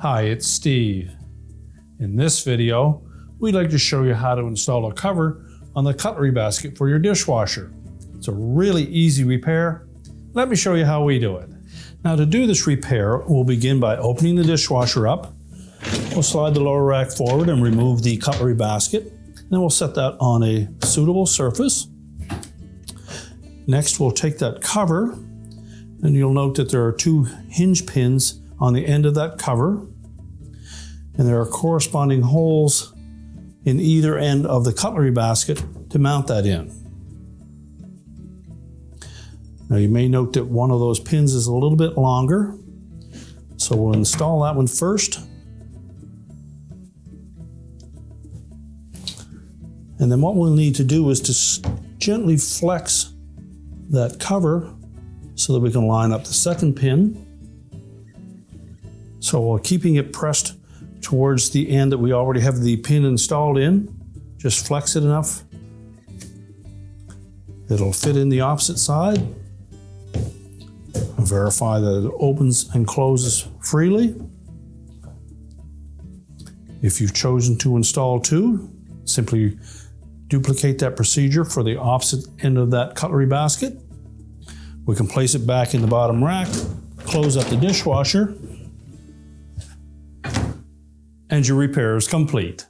Hi, it's Steve. In this video, we'd like to show you how to install a cover on the cutlery basket for your dishwasher. It's a really easy repair. Let me show you how we do it. Now to do this repair, we'll begin by opening the dishwasher up. We'll slide the lower rack forward and remove the cutlery basket. Then we'll set that on a suitable surface. Next, we'll take that cover, and you'll note that there are two hinge pins on the end of that cover, and there are corresponding holes in either end of the cutlery basket to mount that in. Now you may note that one of those pins is a little bit longer, so we'll install that one first. And then what we'll need to do is to gently flex that cover so that we can line up the second pin. So while keeping it pressed towards the end that we already have the pin installed in, just flex it enough. It'll fit in the opposite side. Verify that it opens and closes freely. If you've chosen to install two, simply duplicate that procedure for the opposite end of that cutlery basket. We can place it back in the bottom rack, close up the dishwasher, and your repair is complete.